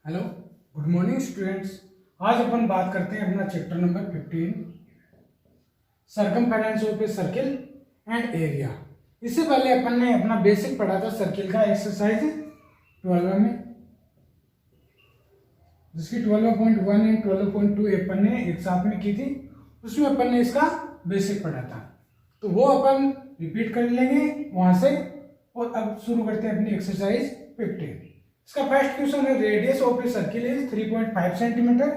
Hello, good morning students. आज अपन बात करते हैं अपना chapter number 15 circumference of a circle and area. इससे पहले अपन ने अपना बेसिक पढ़ा था सर्किल का एक्सरसाइज 12 में, जिसकी 12.1 एंड 12.2 अपन ने एक साथ में की थी। उसमें अपन ने इसका बेसिक पढ़ा था, तो वो अपन रिपीट कर लेंगे वहां से। और अब शुरू करते हैं अपनी एक्सरसाइज 15। इसका फर्स्ट क्वेश्चन है, radius of a circle is 3.5 centimetre,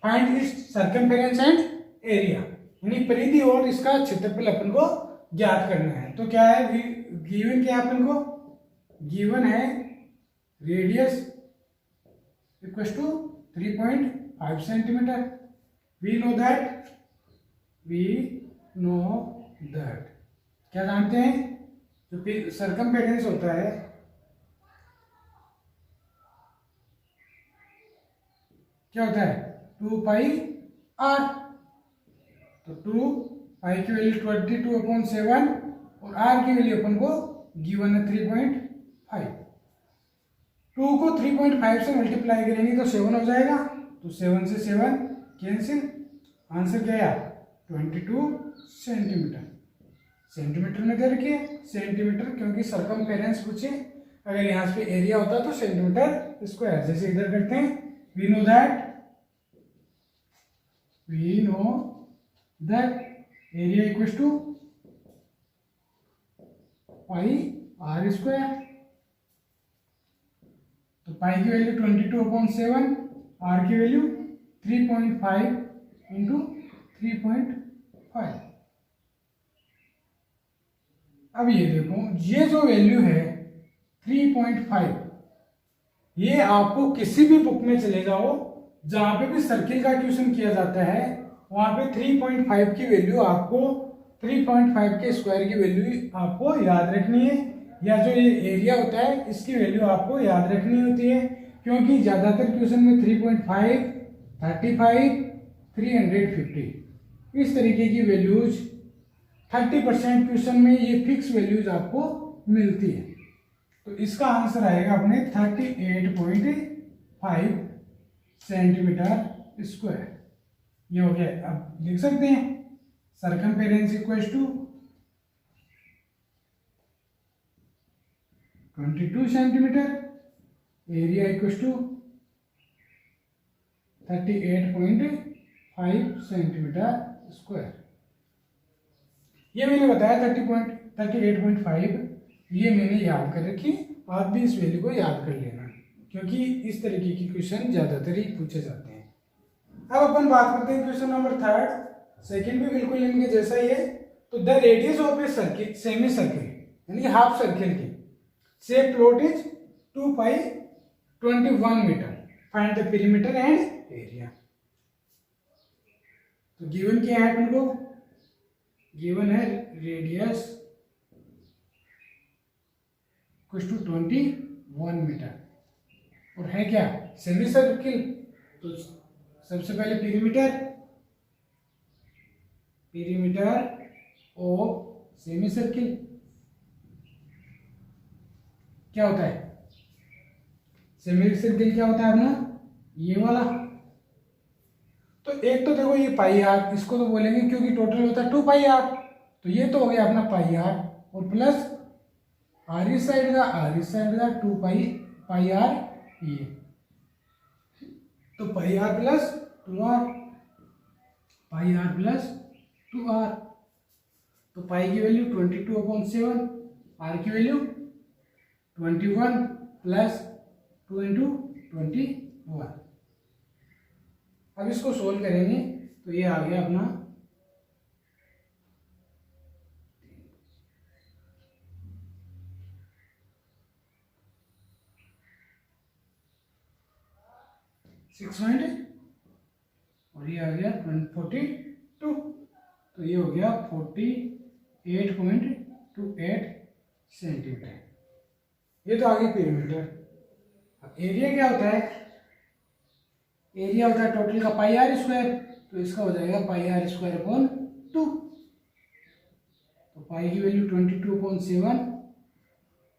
find its circumference and area. यानी परिधि और इसका क्षेत्रफल अपन को ज्ञात करना है। तो क्या है, गिवन क्या है अपन को, गिवन है radius equals to 3.5 centimeter. We know that क्या जानते हैं, जो सरकमफेरेंस होता है क्या होता है 2 पाई आर। तो 2 पाई की वैल्यू 22/7 और आर की वैल्यू अपन को गिवन है 3.5। 2 को 3.5 से मल्टीप्लाई करेंगे तो 7 हो जाएगा। तो 7 से 7 कैंसिल। आंसर क्या है 22 सेंटीमीटर। सेंटीमीटर में दे रखिए सेंटीमीटर, क्योंकि सरकमफेरेंस पूछे। अगर यहाँ पे एरिया होता तो सेंटीमीटर स्क्वायर, जैसे इधर करते हैं। we know that area equals to pi r square। तो पाई की वैल्यू 22/7, आर की वैल्यू 3.5 इंटू 3.5। अब ये देखो, ये जो वैल्यू है 3.5, ये आपको किसी भी बुक में चले जाओ, जहां पे भी सर्किल का क्वेश्चन किया जाता है, वहां पे 3.5 की वैल्यू आपको, 3.5 के स्क्वायर की वैल्यू आपको याद रखनी है, या जो ये एरिया होता है इसकी वैल्यू आपको याद रखनी होती है। क्योंकि ज्यादातर क्वेश्चन में 3.5, 35, 350 इस तरीके की वैल्यूज 30% क्वेश्चन में ये फिक्स वैल्यूज आपको मिलती है। तो इसका आंसर आएगा अपने 38.5 सेंटीमीटर स्क्वायर। ये हो गया। अब लिख सकते हैं circumference equals to 22 centimeter, area equals to 38.5 centimeter square. ये मैंने बताया 38.5, ये मैंने याद कर रखी। आप भी इस वैल्यू को याद कर लेना, क्योंकि इस तरीके की क्वेश्चन ज्यादातर ही पूछे जाते हैं। अब अपन बात करते हैं क्वेश्चन नंबर 3। सेकंड भी बिल्कुल इनके जैसा ही है। तो the radius of a circle, semi circle यानी हाफ सर्किल की से plot is 2 pi 21 meter, find the perimeter and area. तो गिवन क्या है अपन को, गिवन है रेडियस कुछ टू 21 मीटर, और है क्या सेमी सर्किल। तो सबसे पहले पीरीमीटर ऑफ सेमी सर्किल क्या होता है, सेमी सर्किल क्या होता है अपना ये वाला। तो एक तो देखो ये पाई आर, इसको तो बोलेंगे क्योंकि टोटल होता है 2 पाई आर। तो ये तो हो गया अपना पाई आर, और प्लस आर इस साइड का 2 पाई आर ये। तो pi r plus 2r, pi r plus 2r। तो पाई की वैल्यू 22/7, आर की वैल्यू 21 प्लस 2 इंटू 21। अब इसको सोल्व करेंगे तो ये आ गया अपना 6 और ये आ गया 42। तो ये हो गया 48.28 सेंटीमीटर। ये तो आ गया पेरीमीटर। एरिया क्या होता है, एरिया होता है टोटल का पाई आर स्क्वायर। तो इसका हो जाएगा पाई आर स्क्वायर अपॉन 2। तो पाई की वैल्यू 22/7,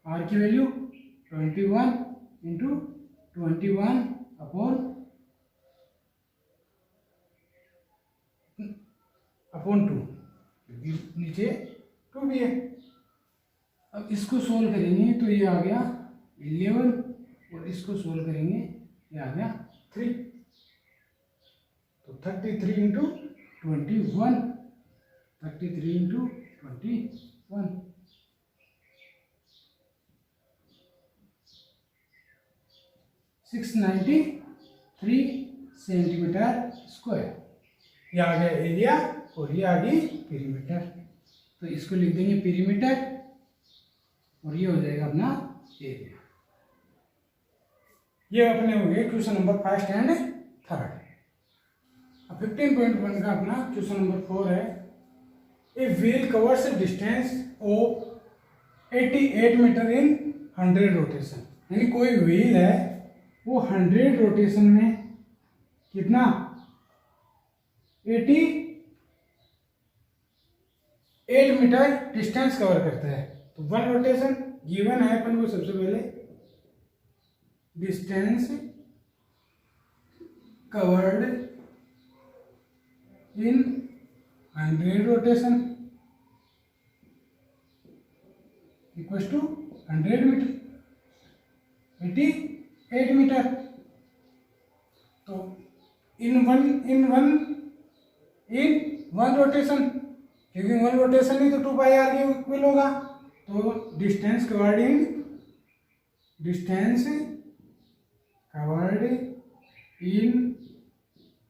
आर की वैल्यू 21 इंटू 21 अपॉन 2, नीचे 2 भी है। अब इसको सोल्व करेंगे तो ये आ गया 11 और इसको सोल्व करेंगे ये आ गया 3। तो 33 इंटू 21, 33 इंटू 21, 693 सेंटीमीटर स्क्वायर। ये आ गया एरिया और ये आ गई पेरीमीटर। तो इसको लिख देंगे पेरीमीटर और ये हो जाएगा अपना एरिया। ये अपने हो गए क्वेश्चन नंबर 1 एंड 3। अब 15.1 का अपना क्वेश्चन नंबर 4 है। A wheel covers a distance of 88 meter in 100 rotation. यानी कोई व्हील है वो 100 रोटेशन में कितना 88 मीटर डिस्टेंस कवर करता है। तो 1 रोटेशन गिवन है अपन को। सबसे पहले distance covered in 100 rotation equals to 100 meter, 88 meter. तो इन वन रोटेशन, क्योंकि 1 रोटेशन ही तो 2 पाई आर के इक्वल होगा। तो डिस्टेंस कवर्ड इन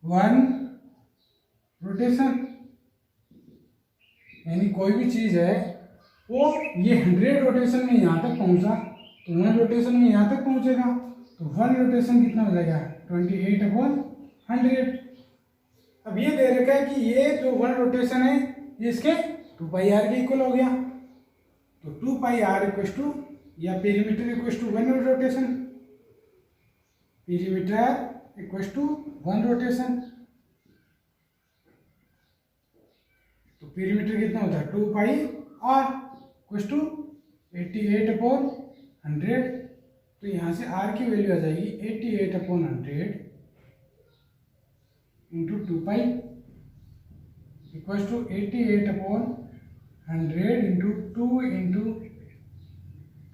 1 रोटेशन, यानी कोई भी चीज है वो ये 100 रोटेशन में यहाँ तक पहुंचा तो 1 रोटेशन में यहाँ तक पहुंचेगा। तो 1 रोटेशन कितना हो जाएगा 28/100। अब ये दे रखा है कि ये जो 1 रोटेशन है ये इसके 2 पाई आर के इक्वल हो गया। तो 2 पाई आर इक्वल्स टू या perimeter equals to 1 rotation, perimeter equals to 1 rotation. तो पेरीमीटर कितना होता है 2 पाई आर इक्वल्स टू 88/100। तो यहाँ से आर की वैल्यू आ जाएगी 88/100 into 2 pi equals to 88/100 into 2 into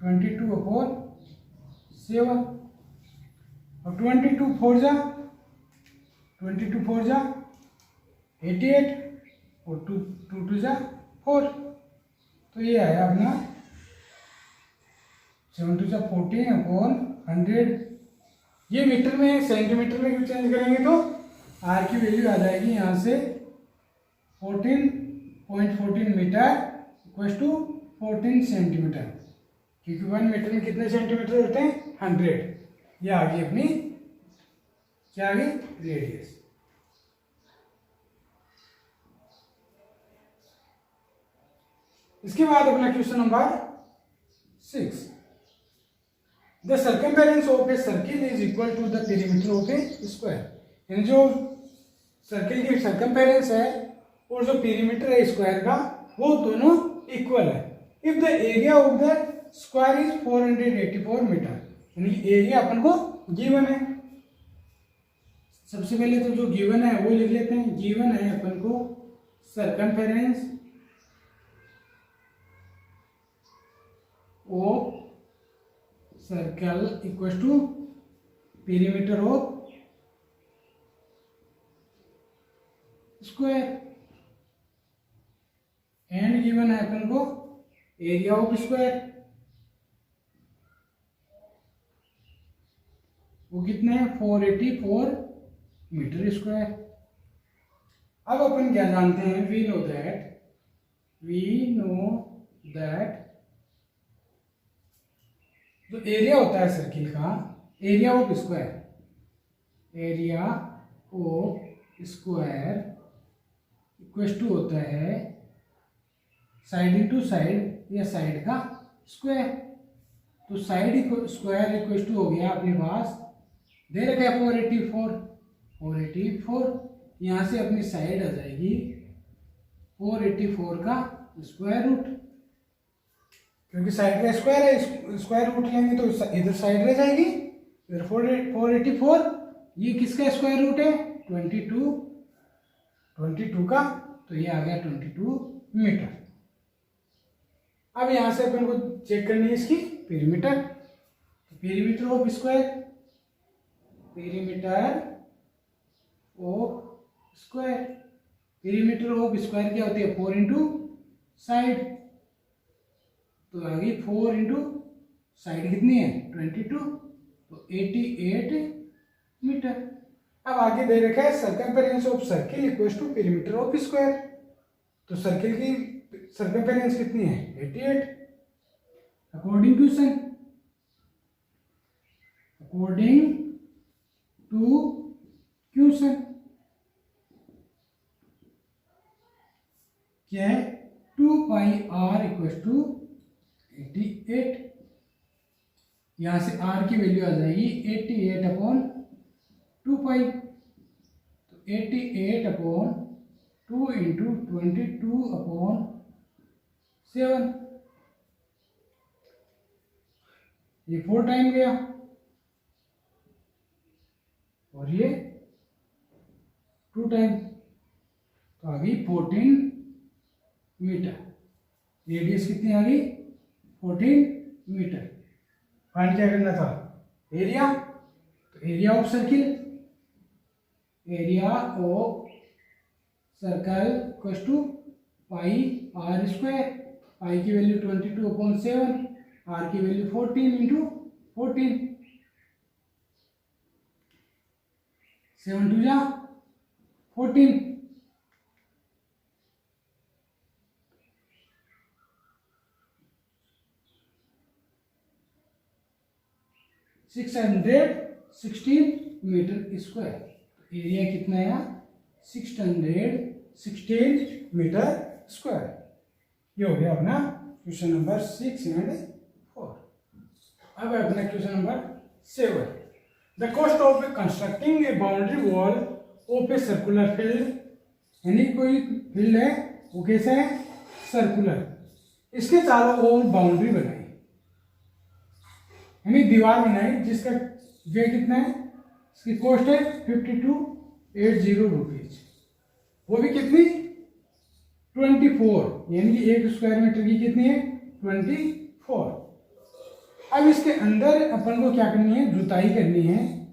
22/7। और 22 4 जा 88 और 2 जा 4। तो ये आया अपना 7 2 जा 14/100। ये मीटर में सेंटीमीटर में क्यों चेंज करेंगे तो आर की वैल्यू आ जाएगी यहाँ से 14.14 मीटर इक्वल्स टू 14 सेंटीमीटर, क्योंकि 1 मीटर में कितने सेंटीमीटर होते हैं 100। ये आ गई अपनी क्या आ गई रेडियस। इसके बाद अपना question number 6। The circumference of a circle is equal to the perimeter of a square. यानी जो सर्किल की सर्कमफेरेंस है और जो पेरीमीटर है स्क्वायर का वो दोनों इक्वल है if the area of the square is 484 meter. यानी एरिया अपन को गिवन है। सबसे पहले तो जो गिवन है वो लिख लेते हैं। गिवन है अपन को circumference of circle equal to perimeter of square and given है अपन को एरिया ऑफ स्क्वायर। वो कितने हैं 484 मीटर स्क्वायर। अब अपन क्या जानते हैं वी नो दैट जो एरिया होता है सर्किल का area of square equal to होता है साइड इंटू साइड या साइड का स्क्वायर। तो साइड स्क्वायर इक्वल टू हो गया अपने पास दे रखा है 484। यहाँ से अपनी साइड आ जाएगी 484 का स्क्वायर रूट, क्योंकि साइड का स्क्वायर है। स्क्वायर रूट लेंगे तो इधर साइड रह जाएगी, इधर 484 ये किसका स्क्वायर रूट है? 22 का, तो ये आ गया 22 मीटर। अब यहां से अपन को चेक करनी है इसकी perimeter. Perimeter of square, perimeter of square, perimeter of square क्या होती है? 4 इंटू साइड, तो आ गई 4 इंटू साइड कितनी है? 22, तो 88 मीटर। अब आगे दे रखा है circumference of circle equal to perimeter of square, तो सर्किल की सर्कमफेरेंस कितनी है? 88। अकॉर्डिंग टू क्वेश्चन क्या है? 2 पाई आर इक्वल टू 88। यहां से आर की वैल्यू आ जाएगी 88 अपॉन 2 पाई, तो 88 अपॉन 2 इंटू 22 अपॉन 7, ये 4 टाइम गया और ये 2 टाइम, तो आ गई 14 मीटर। रेडियस कितनी आ गई? 14 मीटर। फाइंड क्या करना था? एरिया, तो area of circle, area of circle equal to pi r square, pi की वैल्यू 22 अपॉन 7, आर की वैल्यू 14 इंटू 14, 7 2 जा 14, (616 मीटर स्क्वायर। एरिया कितना है? 616 मीटर स्क्वायर। ये हो गया अपना क्वेश्चन नंबर 6 एंड 4। अब अपना question number 7। The cost of constructing A boundary wall of a circular field, यानी कोई फील्ड है वो कैसा है? सर्कुलर, इसके चारों ओर बाउंड्री बनाई, यानी दीवार बनाई, जिसका व्यय कितना है? इसकी कॉस्ट है 5280 रुपीज। वो भी कितनी? 24, यानी कि 1 स्क्वायर मीटर की कितनी है? 24। अब इसके अंदर अपन को क्या करनी है? जुताई करनी है,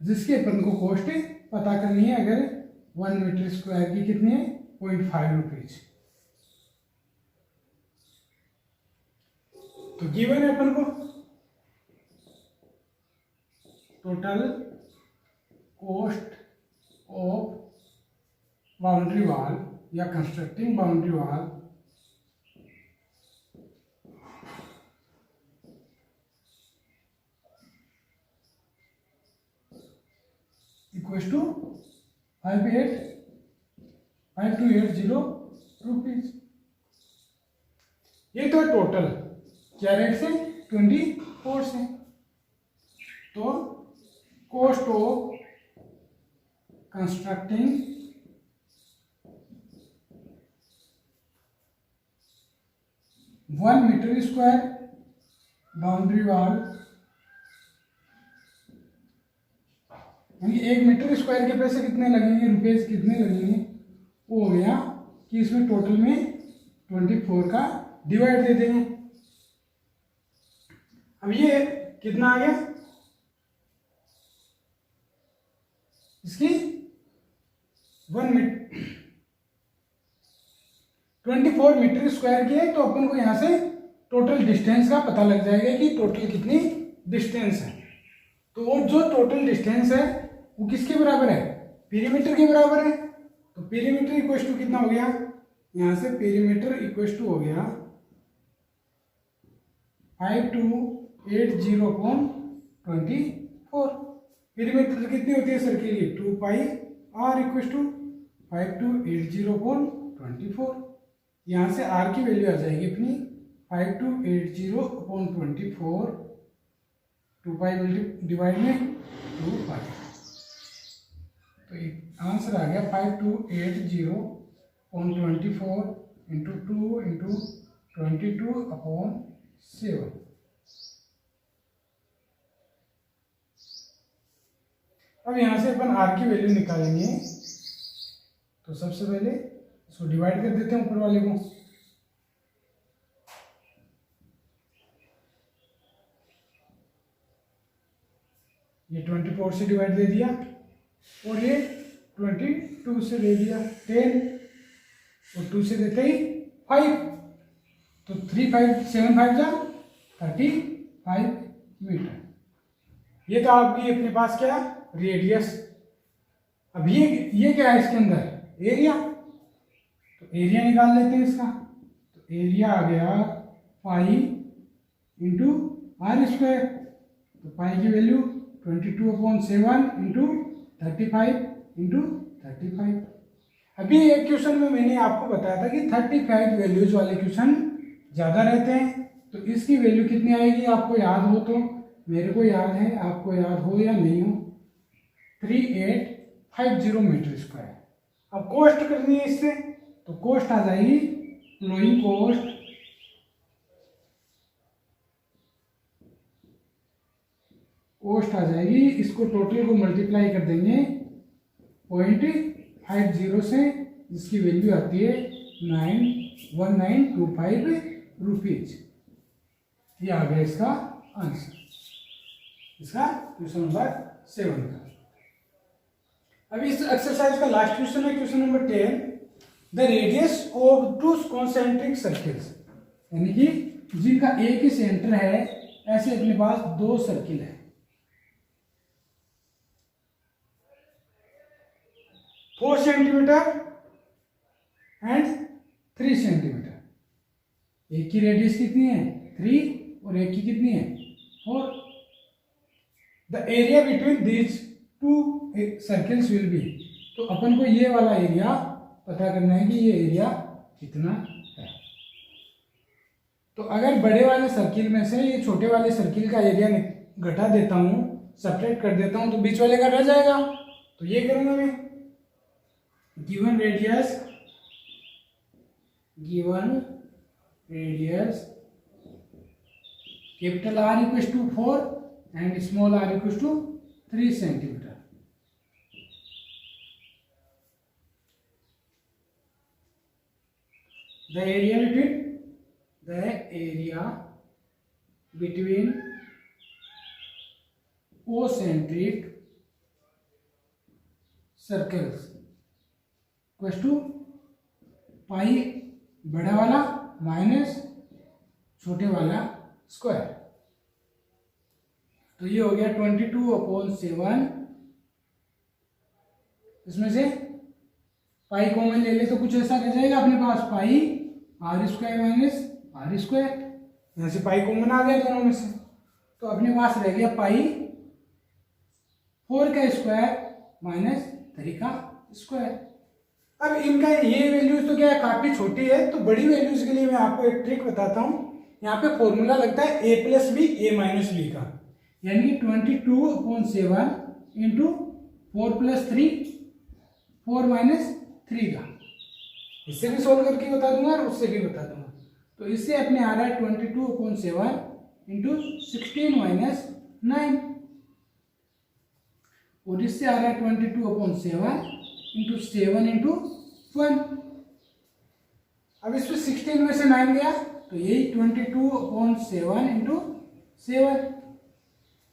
जिसके अपन को कॉस्ट पता करनी है। अगर 1 मीटर स्क्वायर की कितनी है? 0.5 रुपीज। तो गिवन है अपन को total cost of boundary wall या constructing boundary wall equal to 5280 rupees. ये तो टोटल क्या रेट से? 24 से। तो cost of constructing one metre square boundary wall, यानी 1 मीटर स्क्वायर के पैसे कितने लगेंगे? रुपीज कितने लगेंगे? वो हो गया कि इसमें टोटल में 24 का डिवाइड दे देंगे। अब ये कितना आ गया? इसकी 24 मीटर स्क्वायर की है, तो अपन को यहां से टोटल डिस्टेंस का पता लग जाएगा कि टोटल कितनी डिस्टेंस है। तो वो जो टोटल डिस्टेंस है वो किसके बराबर है? पेरीमीटर के बराबर है। तो पेरीमीटर इक्वल टू कितना हो गया? यहां से पेरीमीटर इक्वल टू हो गया 5280/24। पेरीमीटर कितनी होती है सर्किल की? 2 पाई आर इक्वल टू 5280/24। यहाँ से आर की वैल्यू आ जाएगी अपनी 5280/24, 2 पाई डिवाइड में 2 पाई, तो आंसर आ गया 5280/24 इंटू 2 इंटू 22/7। अब यहाँ से अपन आर की वैल्यू निकालेंगे। तो सबसे पहले इसको डिवाइड कर देते हैं ऊपर वाले को। ये 24 से डिवाइड दे दिया और ये 22 से दे दिया 10 और 2 से देते ही 5। तो 3 5 7 5 जा 35 मीटर। ये तो आपकी अपने पास क्या रेडियस। अब ये क्या है इसके अंदर एरिया। तो एरिया निकाल लेते हैं इसका। तो एरिया आ गया पाई इंटू आर स्क्वायर। तो पाई की वैल्यू 22/7 इंटू 35 इंटू 35। अभी एक क्वेश्चन में मैंने आपको बताया था कि 35 वैल्यूज वाले क्वेश्चन ज़्यादा रहते हैं। तो इसकी वैल्यू कितनी आएगी आपको याद हो तो, मेरे को याद है, आपको याद हो या नहीं हो, 3850 मीटर स्क्वायर। अब कॉस्ट करनी है इससे, तो कॉस्ट आ जाएगी फ्लोइंग कॉस्ट आ जाएगी। इसको टोटल को मल्टीप्लाई कर देंगे 0.50 से, जिसकी वैल्यू आती है 91925 रुपीज। ये आ गया इसका आंसर, इसका क्वेश्चन नंबर 7 का। अभी इस एक्सरसाइज का लास्ट क्वेश्चन है question number 10। The radius of 2 concentric circles, यानी कि जिनका एक ही सेंटर है, ऐसे अपने पास 2 सर्किल है। 4 सेंटीमीटर एंड 3 सेंटीमीटर। एक की रेडियस कितनी है 3 और एक की कितनी है 4। The area between these 2 circles will be. तो अपन को ये वाला एरिया पता करना है कि ये एरिया कितना है। तो अगर बड़े वाले सर्किल में से ये छोटे वाले सर्किल का एरिया घटा देता हूँ, सब्ट्रैक्ट कर देता हूँ, तो बीच वाले का रह जाएगा। तो ये करूँगा मैं। Given radius capital R equals to 4 and small r equals to 3 centimetre. The area between concentric circles equals to pi बड़ा वाला माइनस छोटे वाला स्क्वायर। तो ये हो गया 22/7। इसमें से पाई कॉमन ले ले तो कुछ ऐसा रह जाएगा अपने पास, pi r square minus r square. यहाँ से पाई कॉमन आ गया दोनों में से, तो अपने पास रह गया पाई 4 का स्क्वायर माइनस 3 का स्क्वायर। अब इनका ये वैल्यूज तो क्या है काफी छोटी है, तो बड़ी वैल्यूज के लिए मैं आपको एक ट्रिक बताता हूँ। यहाँ पे फॉर्मूला लगता है a plus B a minus B का, यानी कि 22/7 इंटू 4 प्लस 3 4 माइनस 3 का। इससे भी सोल्व करके बता दूंगा और उससे भी बता दूंगा। तो इससे अपने आ रहा है 22/7 इंटू 16 माइनस 9, और इससे आ रहा है 22/7 इंटू 7 इंटू 1। अब इसमें 16 में से 9 गया तो यही 22/7 इंटू 7।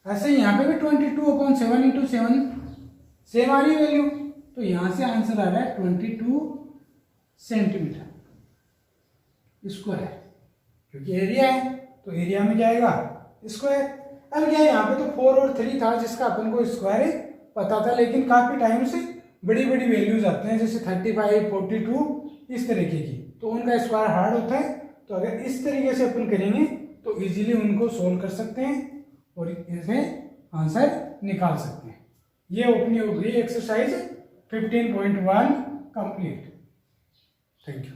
ऐसे यहाँ पे भी 22/7 इंटू 7 सेम आ रही वैल्यू, तो यहाँ से आंसर आ रहा है 22 सेंटीमीटर स्क्वायर, क्योंकि एरिया है तो एरिया में जाएगा स्क्वायर। अब क्या है यहाँ पे तो 4 और 3 था जिसका अपन को स्क्वायर पता था, लेकिन काफी टाइम से बड़ी बड़ी वैल्यूज आते हैं जैसे 35 42 इस तरीके की, तो उनका स्क्वायर हार्ड होता है। तो अगर इस तरीके से अपन करेंगे तो इजीली उनको सोल्व कर सकते हैं और इसे आंसर निकाल सकते हैं। ये अपनी हो गई एक्सरसाइज 15.1 कंप्लीट। Thank you.